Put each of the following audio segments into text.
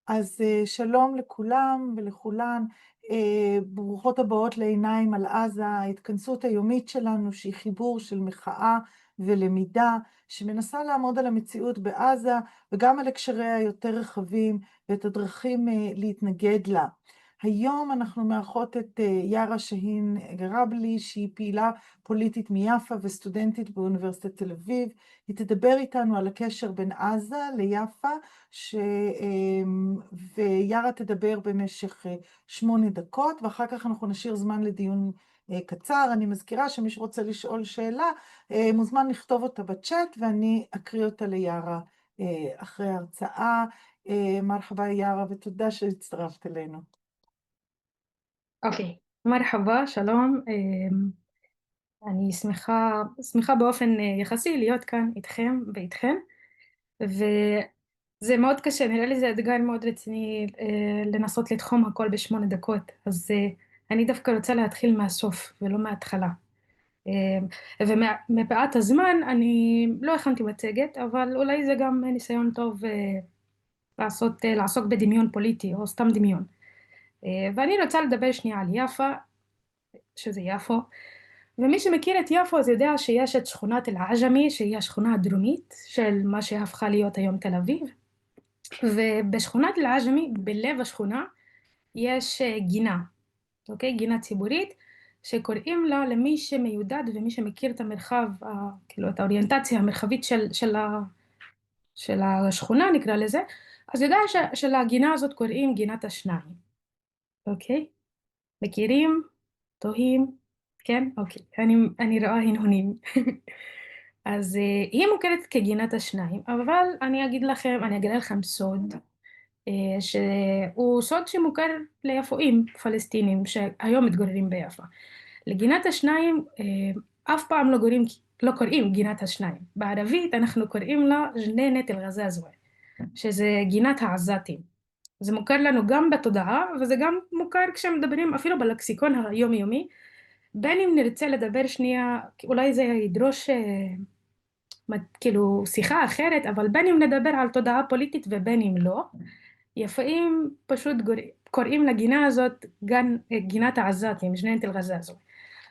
אז שלום לכולם ולכולן, ברוכות הבאות לעיניים על עזה, ההתכנסות היומית שלנו שהיא חיבור של מחאה ולמידה, שמנסה לעמוד על המציאות בעזה וגם על הקשריה היותר רחבים ואת הדרכים להתנגד לה. היום אנחנו מארחות את יארה שהין גרבלי, שהיא פעילה פוליטית מיפא וסטודנטית באוניברסיטת תל אביב. היא תדבר איתנו על הקשר בין עזה ליפא, ויארה תדבר במשך 8 דקות, ואחר כך אנחנו נשאיר זמן לדיון קצר. אני מזכירה שמי שרוצה לשאול שאלה, מוזמן לכתוב אותה בצ'אט, ואני אקריא אותה ליארה אחרי ההרצאה. מרחבה יארה, ותודה שהצטרפת אלינו. אוקיי, מרחבה, שלום. אני שמחה באופן יחסי להיות כאן איתכם ואיתכן, וזה מאוד קשה, נראה לי זה אתגר מאוד רציני לנסות לתחום הכל ב8 דקות, אז אני דווקא רוצה להתחיל מהסוף ולא מההתחלה. ומפאת הזמן אני לא הכנתי מצגת, אבל אולי זה גם ניסיון טוב לעסוק בדמיון פוליטי או סתם דמיון. ואני רוצה לדבר שנייה על יפא, שזה יפו. ומי שמכיר את יפו אז יודע שיש את שכונת אל-עג'מי, שהיא השכונה הדרומית של מה שהפכה להיות היום תל אביב. ובשכונת אל-עג'מי, בלב השכונה, יש גינה, אוקיי? גינה ציבורית, שקוראים לה, למי שמיודד ומי שמכיר את המרחב, כאילו את האוריינטציה המרחבית של השכונה, נקרא לזה, אז יודע שלגינה הזאת קוראים גינת השניים, אוקיי? מכירים? תוהים? כן? אוקיי, אני רואה הנהונים. אז היא מוכרת כגינת השניים, אבל אני אגלה לכם סוד, שהוא סוד שמוכר ליפואים פלסטינים שהיום מתגוררים ביפו. לגינת השניים אף פעם לא קוראים גינת השניים. בערבית אנחנו קוראים לה ג'ננת אל-עזאזמה, שזה גינת העזתים. זה מוכר לנו גם בתודעה, וזה גם מוכר כשמדברים אפילו בלקסיקון היומיומי. בין אם נרצה לדבר שנייה, אולי זה ידרוש כאילו שיחה אחרת, אבל בין אם נדבר על תודעה פוליטית ובין אם לא, יפאים פשוט קוראים לגינה הזאת גינת העזתים, ג'ננת אל-עזאזמה.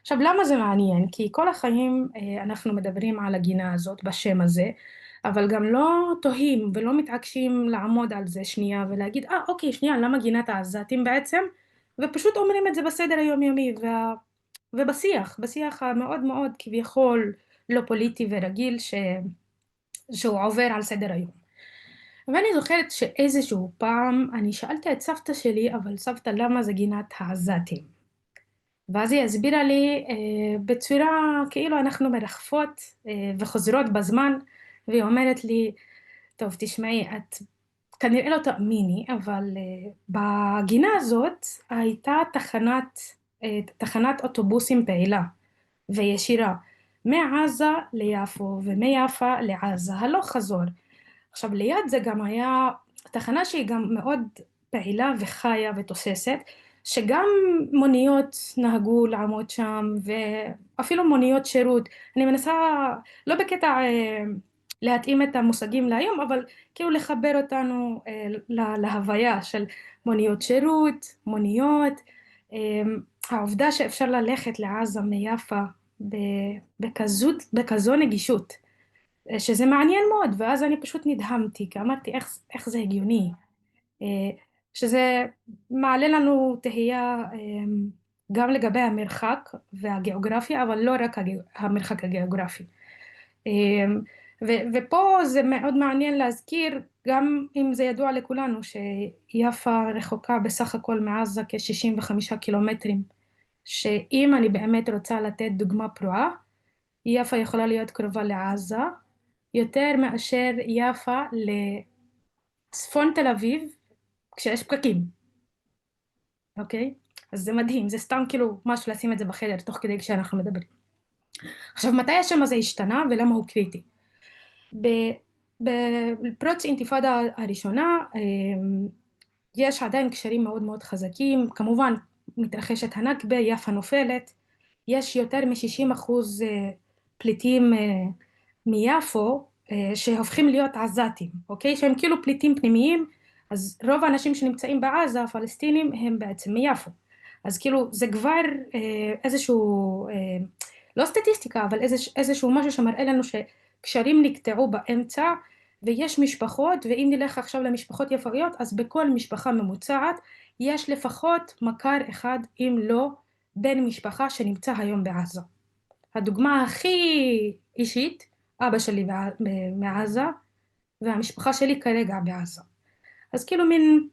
עכשיו למה זה מעניין? כי כל החיים אנחנו מדברים על הגינה הזאת בשם הזה, אבל גם לא תוהים ולא מתעקשים לעמוד על זה שנייה ולהגיד, אוקיי, שנייה, למה גינת העזתים בעצם? ופשוט אומרים את זה בסדר היומיומי ובשיח המאוד מאוד כביכול לא פוליטי ורגיל שהוא עובר על סדר היום. ואני זוכרת שאיזשהו פעם אני שאלתי את סבתא שלי, אבל סבתא, למה זה גינת העזתים? ואז היא הסבירה לי בצורה כאילו אנחנו מרחפות וחוזרות בזמן, והיא אומרת לי, טוב תשמעי, את כנראה לא תאמיני, אבל בגינה הזאת הייתה תחנת אוטובוסים פעילה וישירה מעזה ליפו ומיפו לעזה, הלוך חזור. עכשיו ליד זה גם היה תחנה שהיא גם מאוד פעילה וחיה ותוססת, שגם מוניות נהגו לעמוד שם ואפילו מוניות שירות. אני מנסה לא בקטע להתאים את המושגים להיום, אבל כאילו לחבר אותנו להוויה של מוניות שירות, מוניות, העובדה שאפשר ללכת לעזה מיפו בכזו נגישות, שזה מעניין מאוד. ואז אני פשוט נדהמתי, כי אמרתי איך זה הגיוני, שזה מעלה לנו תהייה גם לגבי המרחק והגיאוגרפיה, אבל לא רק המרחק הגיאוגרפי. ופה זה מאוד מעניין להזכיר, גם אם זה ידוע לכולנו, שיפו רחוקה בסך הכל מעזה כ-65 קילומטרים, שאם אני באמת רוצה לתת דוגמה פרועה, יפו יכולה להיות קרובה לעזה יותר מאשר יפו לצפון תל אביב כשיש פקקים, אוקיי? אז זה מדהים, זה סתם כאילו משהו לשים את זה בחדר תוך כדי כשאנחנו מדברים. עכשיו, מתי השם הזה השתנה ולמה הוא קריטי? בפרוץ אינתיפאדה הראשונה יש עדיין קשרים מאוד מאוד חזקים, כמובן מתרחשת הנכבה, יפו נופלת, יש יותר מ-60% פליטים מיפו שהופכים להיות עזתים, אוקיי? שהם כאילו פליטים פנימיים, אז רוב האנשים שנמצאים בעזה, הפלסטינים, הם בעצם מיפו. אז כאילו זה כבר איזשהו, לא סטטיסטיקה, אבל איזשהו משהו שמראה לנו שקשרים נקטעו באמצע, ויש משפחות, ואם נלך עכשיו למשפחות יפואיות, אז בכל משפחה ממוצעת יש לפחות מכר אחד, אם לא בן משפחה שנמצא היום בעזה. הדוגמה הכי אישית, אבא שלי מעזה, והמשפחה שלי כרגע בעזה. אז כאילו מין,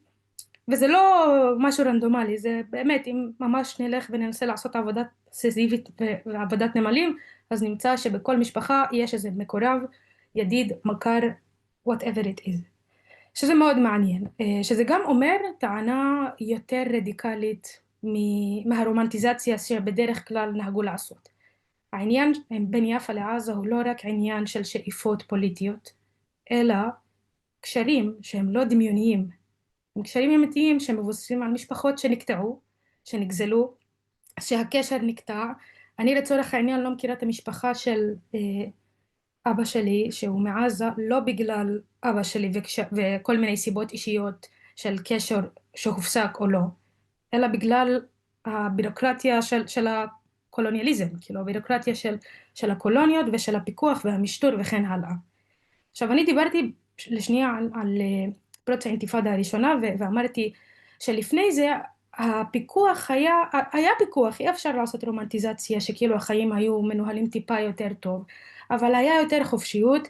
וזה לא משהו רנדומלי, זה באמת, אם ממש נלך וננסה לעשות עבודת סיזיפית ועבודת נמלים, אז נמצא שבכל משפחה יש איזה מקורב, ידיד, מכר, whatever it is. שזה מאוד מעניין, שזה גם אומר טענה יותר רדיקלית מהרומנטיזציה שבדרך כלל נהגו לעשות. העניין בין יפו לעזה הוא לא רק עניין של שאיפות פוליטיות, אלא קשרים שהם לא דמיוניים, הם קשרים אמיתיים שמבוססים על משפחות שנקטעו, שנגזלו, שהקשר נקטע. אני לצורך העניין לא מכירה את המשפחה של אבא שלי שהוא מעזה, לא בגלל אבא שלי וכל מיני סיבות אישיות של קשר שהופסק או לא, אלא בגלל הבירוקרטיה של הקולוניאליזם, כאילו הבירוקרטיה של הקולוניות ושל הפיקוח והמשטור וכן הלאה. עכשיו אני דיברתי לשנייה על פרוץ האינתיפאדה הראשונה ואמרתי שלפני זה הפיקוח היה פיקוח, אי אפשר לעשות רומנטיזציה שכאילו החיים היו מנוהלים טיפה יותר טוב, אבל היה יותר חופשיות,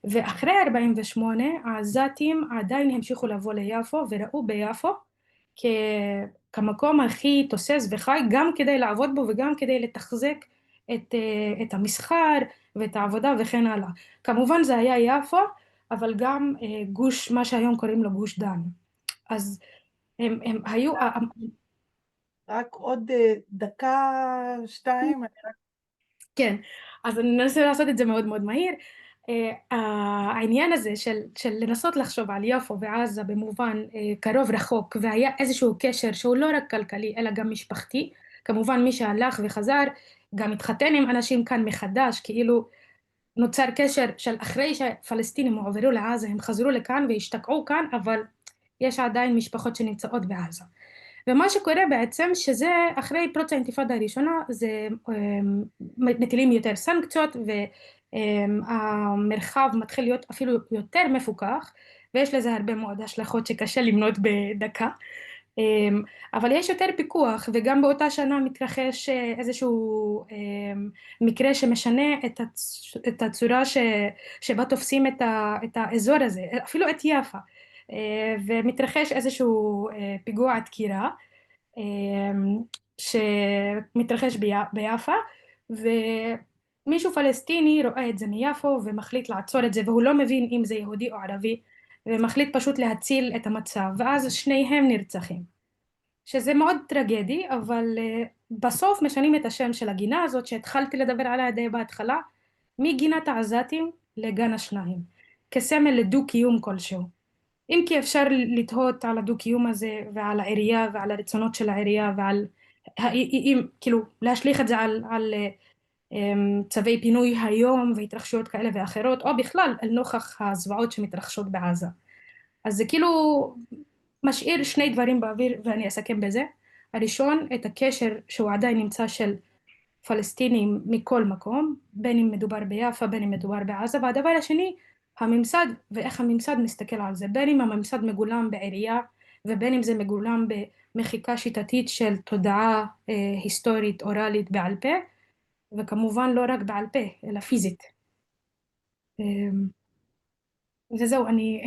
ואחרי 48 העזתים עדיין המשיכו לבוא ליפו וראו ביפו כ... כמקום הכי תוסס וחי, גם כדי לעבוד בו וגם כדי לתחזק את המסחר ואת העבודה וכן הלאה. כמובן זה היה יפו, אבל גם גוש, מה שהיום קוראים לו גוש דן. אז הם היו... רק עוד דקה, שתיים. כן, אז אני אנסה לעשות את זה מאוד מאוד מהיר. העניין הזה של לנסות לחשוב על יפו ועזה במובן קרוב רחוק, והיה איזשהו קשר שהוא לא רק כלכלי אלא גם משפחתי, כמובן מי שהלך וחזר גם התחתן עם אנשים כאן מחדש, כאילו נוצר קשר של אחרי שפלסטינים הועברו לעזה הם חזרו לכאן והשתקעו כאן, אבל יש עדיין משפחות שנמצאות בעזה. ומה שקורה בעצם שזה אחרי פרוץ האינתיפאדה הראשונה זה מטילים יותר סנקציות והמרחב מתחיל להיות אפילו יותר מפוקח, ויש לזה הרבה מאוד השלכות שקשה למנות בדקה, אבל יש יותר פיקוח, וגם באותה שנה מתרחש איזשהו מקרה שמשנה את הצורה שבה תופסים את האזור הזה, אפילו את יפו, ומתרחש איזשהו פיגוע דקירה שמתרחש ביפו, ומישהו פלסטיני רואה את זה מיפו ומחליט לעצור את זה, והוא לא מבין אם זה יהודי או ערבי, ומחליט פשוט להציל את המצב, ואז שניהם נרצחים, שזה מאוד טרגדי, אבל בסוף משנים את השם של הגינה הזאת שהתחלתי לדבר עליה די בהתחלה, מגינת העזתים לגן השניים, כסמל לדו-קיום כלשהו. אם כי אפשר לתהות על הדו-קיום הזה ועל העירייה ועל הרצונות של העירייה ועל, כאילו להשליך את זה על צווי פינוי היום והתרחשויות כאלה ואחרות, או בכלל על נוכח הזוועות שמתרחשות בעזה. אז זה כאילו משאיר שני דברים באוויר ואני אסכם בזה. הראשון, את הקשר שהוא עדיין נמצא של פלסטינים מכל מקום, בין אם מדובר ביפו, בין אם מדובר בעזה, והדבר השני, הממסד ואיך הממסד מסתכל על זה, בין אם הממסד מגולם בעירייה ובין אם זה מגולם במחיקה שיטתית של תודעה היסטורית אוראלית בעל פה, וכמובן לא רק בעל פה אלא פיזית. וזהו, אני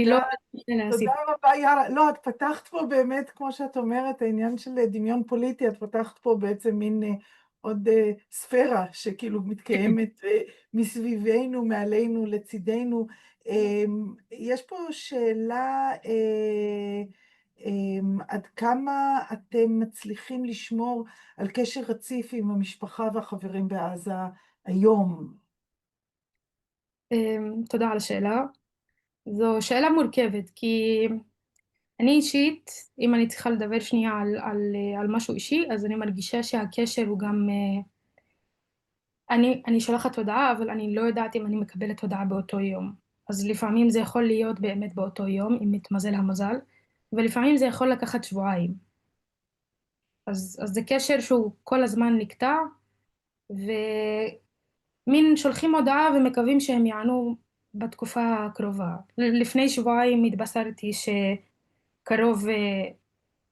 לא תודה, רוצה להוסיף. תודה רבה, יאללה. לא, את פתחת פה באמת, כמו שאת אומרת, העניין של דמיון פוליטי, את פתחת פה בעצם מין עוד ספירה שכאילו מתקיימת מסביבנו, מעלינו, לצידנו. יש פה שאלה, עד כמה אתם מצליחים לשמור על קשר רציף עם המשפחה והחברים בעזה היום? תודה על השאלה. זו שאלה מורכבת, כי אני אישית, אם אני צריכה לדבר שנייה על משהו אישי, אז אני מרגישה שהקשר הוא גם, אני שולחת הודעה, אבל אני לא יודעת אם אני מקבלת הודעה באותו יום. אז לפעמים זה יכול להיות באמת באותו יום, אם מתמזל המזל, ולפעמים זה יכול לקחת שבועיים. אז זה קשר שהוא כל הזמן נקטע, ומין שולחים הודעה ומקווים שהם יענו בתקופה הקרובה. לפני שבועיים התבשרתי שקרוב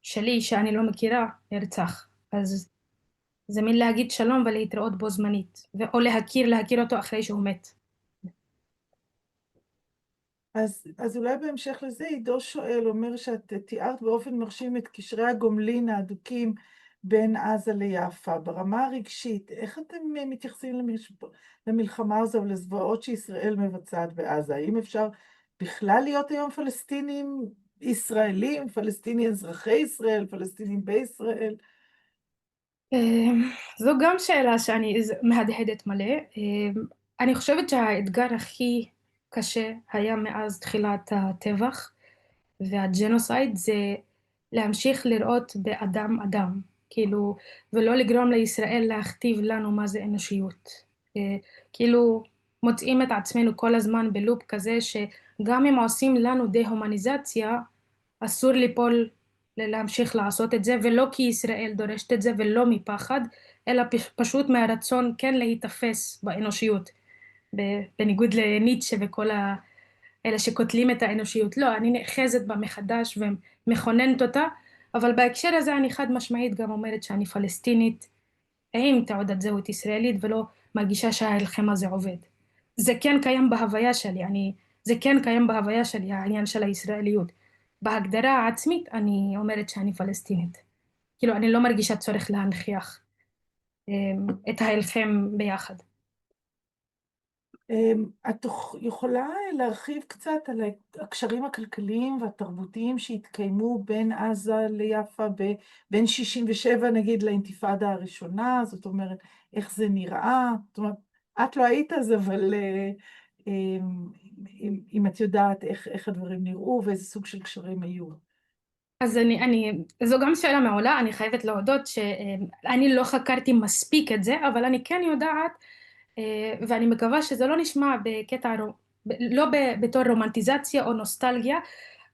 שלי, שאני לא מכירה, נרצח. אז זה מין להגיד שלום ולהתראות בו זמנית, או להכיר אותו אחרי שהוא מת. אז אולי בהמשך לזה, עידו שואל, אומר שאת תיארת באופן מרשים את קשרי הגומלין ההדוקים בין עזה ליפה. ברמה הרגשית, איך אתם מתייחסים למלחמה הזו ולזוועות שישראל מבצעת בעזה? האם אפשר בכלל להיות היום פלסטינים ישראלים, פלסטיני אזרחי ישראל, פלסטינים בישראל? זו גם שאלה שאני מהדהדת מלא. אני חושבת שהאתגר הכי קשה היה מאז תחילת הטבח והג'נוסייד זה להמשיך לראות באדם אדם, כאילו, ולא לגרום לישראל להכתיב לנו מה זה אנושיות. כאילו, מוצאים את עצמנו כל הזמן בלופ כזה שגם אם עושים לנו דה-הומניזציה, אסור ליפול להמשיך לעשות את זה, ולא כי ישראל דורשת את זה ולא מפחד, אלא פשוט מהרצון כן להיתפס באנושיות, בניגוד לניטשה וכל אלה שקוטלים את האנושיות. לא, אני נאחזת בה מחדש ומכוננת אותה, אבל בהקשר הזה אני חד משמעית גם אומרת שאני פלסטינית עם תעודת זהות ישראלית ולא מרגישה שההלחם הזה עובד. זה כן קיים בהוויה שלי, זה כן קיים בהוויה שלי, העניין של הישראליות. בהגדרה העצמית אני אומרת שאני פלסטינית. כאילו, אני לא מרגישה צורך להנכיח את ההלחם ביחד. את יכולה להרחיב קצת על הקשרים הכלכליים והתרבותיים שהתקיימו בין עזה ליפה, בין 67 נגיד לאינתיפאדה הראשונה, זאת אומרת, איך זה נראה? זאת אומרת, את לא היית אז, אבל אם את יודעת איך הדברים נראו ואיזה סוג של קשרים היו. אז זו גם שאלה מעולה, אני חייבת להודות שאני לא חקרתי מספיק את זה, אבל אני כן יודעת, ואני מקווה שזה לא נשמע לא בתור רומנטיזציה או נוסטלגיה,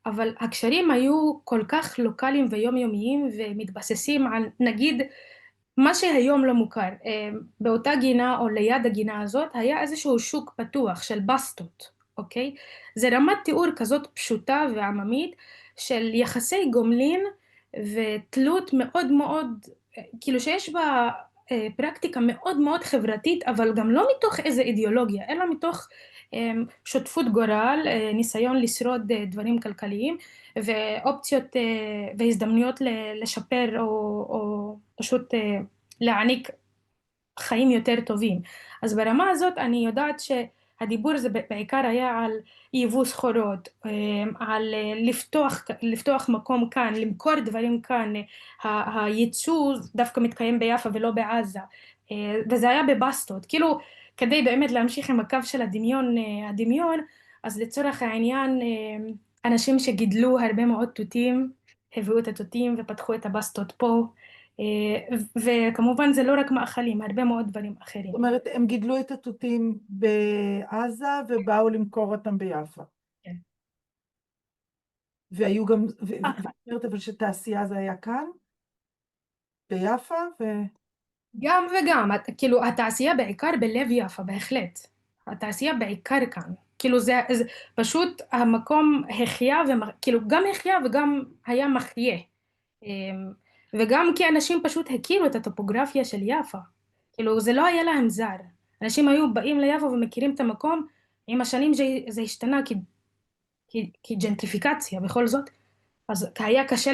אבל הקשרים היו כל כך לוקאליים ויומיומיים ומתבססים על, נגיד, מה שהיום לא מוכר. באותה גינה או ליד הגינה הזאת היה איזשהו שוק פתוח של בסטות, אוקיי? זה רמת תיאור כזאת פשוטה ועממית של יחסי גומלין ותלות מאוד מאוד, כאילו שיש בה פרקטיקה מאוד מאוד חברתית, אבל גם לא מתוך איזה אידיאולוגיה, אלא מתוך שותפות גורל, ניסיון לשרוד דברים כלכליים ואופציות והזדמנויות לשפר או פשוט להעניק חיים יותר טובים. אז ברמה הזאת אני יודעת שהדיבור הזה בעיקר היה על ייבוא סחורות, על לפתוח מקום כאן, למכור דברים כאן, הייצוא דווקא מתקיים ביפו ולא בעזה, וזה היה בבסטות, כאילו כדי באמת להמשיך עם הקו של הדמיון, אז לצורך העניין אנשים שגידלו הרבה מאוד תותים, הביאו את התותים ופתחו את הבסטות פה, וכמובן זה לא רק מאכלים, הרבה מאוד דברים אחרים. זאת אומרת, הם גידלו את התותים בעזה ובאו למכור אותם ביפה. כן. והיו גם, ואומרת אבל שתעשייה זה היה כאן, ביפה, גם וגם, כאילו התעשייה בעיקר בלב יפו, בהחלט. התעשייה בעיקר כאן. כאילו זה פשוט המקום החיה, כאילו גם החיה וגם היה מחיה. וגם כי אנשים פשוט הכירו את הטופוגרפיה של יפו. כאילו זה לא היה להם זר. אנשים היו באים ליפו ומכירים את המקום, עם השנים זה השתנה כג'נטריפיקציה בכל זאת. אז היה קשה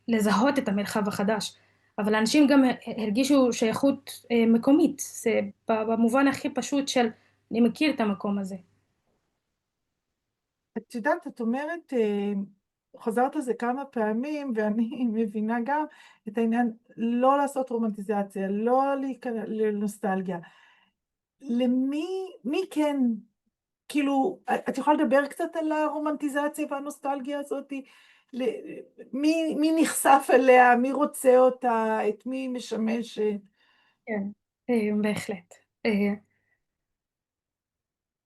לזהות את המרחב החדש, אבל אנשים גם הרגישו שייכות מקומית, זה במובן הכי פשוט של אני מכיר את המקום הזה. את יודעת, את אומרת, חזרת על זה כמה פעמים, ואני מבינה גם את העניין, לא לעשות רומנטיזציה, לא להיכנס לנוסטלגיה. מי כן, כאילו, את יכולה לדבר קצת על הרומנטיזציה והנוסטלגיה הזאת? מי נחשף אליה, מי רוצה אותה, את מי היא משמשת? כן, בהחלט.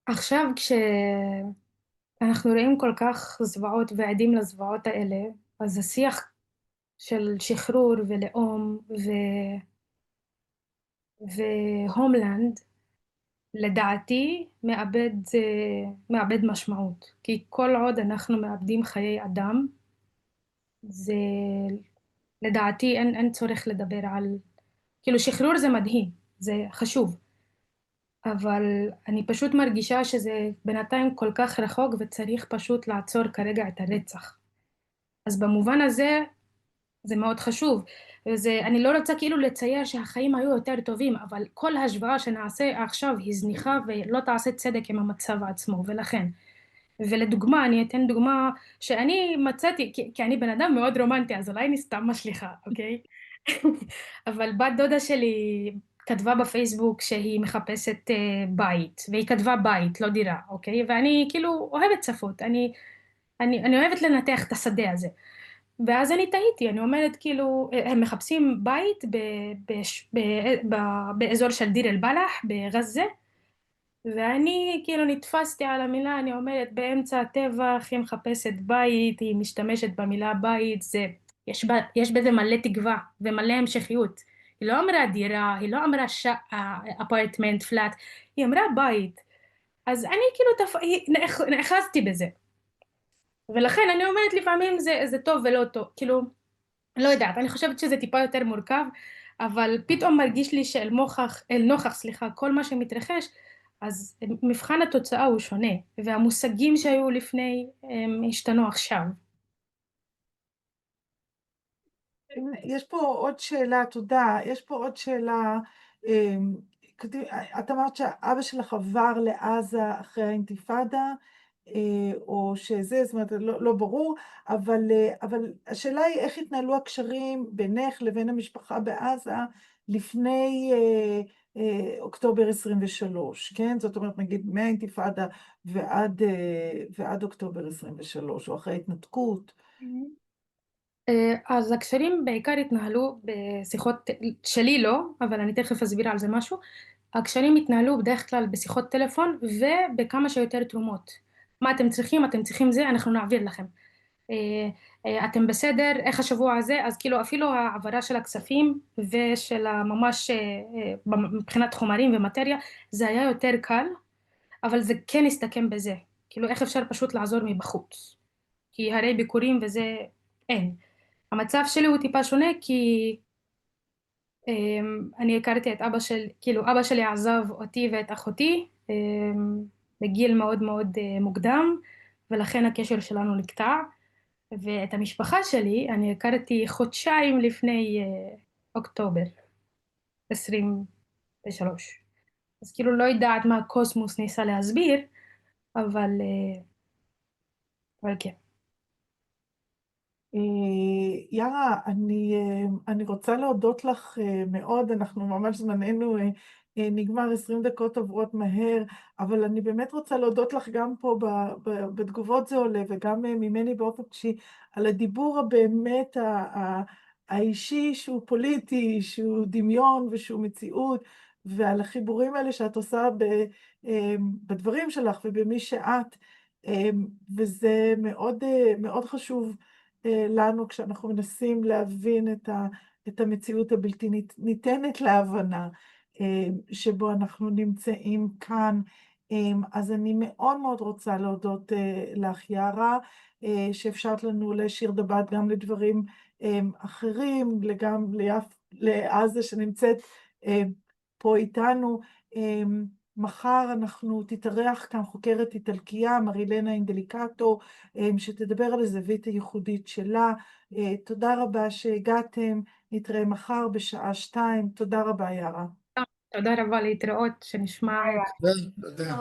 עכשיו כשאנחנו רואים כל כך זוועות ועדים לזוועות האלה, אז השיח של שחרור ולאום והומלנד, לדעתי, מאבד משמעות. כי כל עוד אנחנו מאבדים חיי אדם, זה, לדעתי, אין צורך לדבר על... כאילו, שחרור זה מדהים, זה חשוב, אבל אני פשוט מרגישה שזה בינתיים כל כך רחוק וצריך פשוט לעצור כרגע את הרצח. אז במובן הזה זה מאוד חשוב. אני לא רוצה כאילו לצייר שהחיים היו יותר טובים, אבל כל השוואה שנעשה עכשיו היא זניחה ולא תעשה צדק עם המצב עצמו, ולכן. ולדוגמה, אני אתן דוגמה שאני מצאתי, כי אני בן אדם מאוד רומנטי, אז אולי אני סתם משליכה, אוקיי? אבל בת דודה שלי כתבה בפייסבוק שהיא מחפשת בית, והיא כתבה בית, לא דירה, אוקיי? ואני כאילו אוהבת שפות, אני אוהבת לנתח את השדה הזה. ואז אני תהיתי, אני אומרת כאילו, הם מחפשים בית באזור של דיר אל-בלח, בגזה, ואני כאילו נתפסתי על המילה, אני אומרת, באמצע הטבח היא מחפשת בית, היא משתמשת במילה בית, יש בזה מלא תקווה ומלא המשכיות. היא לא אמרה דירה, היא לא אמרה אפרטמנט, פלאט, היא אמרה בית. אז אני כאילו נאחזתי בזה. ולכן אני אומרת לפעמים זה טוב ולא טוב, כאילו, לא יודעת, אני חושבת שזה טיפה יותר מורכב, אבל פתאום מרגיש לי אל נוכח, סליחה, כל מה שמתרחש, אז מבחן התוצאה הוא שונה, והמושגים שהיו לפני הם השתנו עכשיו. יש פה עוד שאלה, תודה. יש פה עוד שאלה. אמ, את אמרת שאבא שלך עבר לעזה אחרי האינתיפאדה, או שזה, זאת אומרת, לא ברור, אבל השאלה היא איך התנהלו הקשרים בינך לבין המשפחה בעזה לפני אוקטובר 23, כן? זאת אומרת, נגיד, מהאינתיפאדה ועד אוקטובר 23, או אחרי ההתנתקות. אז הקשרים בעיקר התנהלו בשיחות, שלי לא, אבל אני תכף אסביר על זה משהו. הקשרים התנהלו בדרך כלל בשיחות טלפון ובכמה שיותר תרומות. מה אתם צריכים? אתם צריכים זה, אנחנו נעביר לכם. אתם בסדר? איך השבוע הזה? אז כאילו אפילו העברה של הכספים ושל ממש מבחינת חומרים ומטריה, זה היה יותר קל, אבל זה כן הסתכם בזה. כאילו איך אפשר פשוט לעזור מבחוץ? כי הרי ביקורים וזה אין. המצב שלי הוא טיפה שונה כי אני הכרתי את כאילו אבא שלי עזב אותי ואת אחותי בגיל מאוד מאוד מוקדם, ולכן הקשר שלנו נקטע. ואת המשפחה שלי אני הכרתי חודשיים לפני אוקטובר 23. אז כאילו לא יודעת מה הקוסמוס ניסה להסביר, אבל, אבל כן. יארה, אני רוצה להודות לך מאוד, אנחנו ממש זמננו נגמר, 20 דקות עוברות מהר, אבל אני באמת רוצה להודות לך גם פה בתגובות זה עולה, וגם ממני באופן אישי, על הדיבור הבאמת האישי שהוא פוליטי, שהוא דמיון ושהוא מציאות, ועל החיבורים האלה שאת עושה בדברים שלך ובמי שאת, וזה מאוד מאוד חשוב. לנו כשאנחנו מנסים להבין את המציאות הבלתי ניתנת להבנה שבו אנחנו נמצאים כאן. אז אני מאוד מאוד רוצה להודות לך, יערה, שאפשרת לנו להשאיר דבת גם לדברים אחרים, גם לעזה שנמצאת פה איתנו. מחר אנחנו תתארח כאן חוקרת איטלקייה, מרילנה אינדליקטו, שתדבר על הזווית הייחודית שלה. תודה רבה שהגעתם, נתראה מחר בשעה 2. תודה רבה, יערה. תודה רבה, להתראות, שנשמע תודה.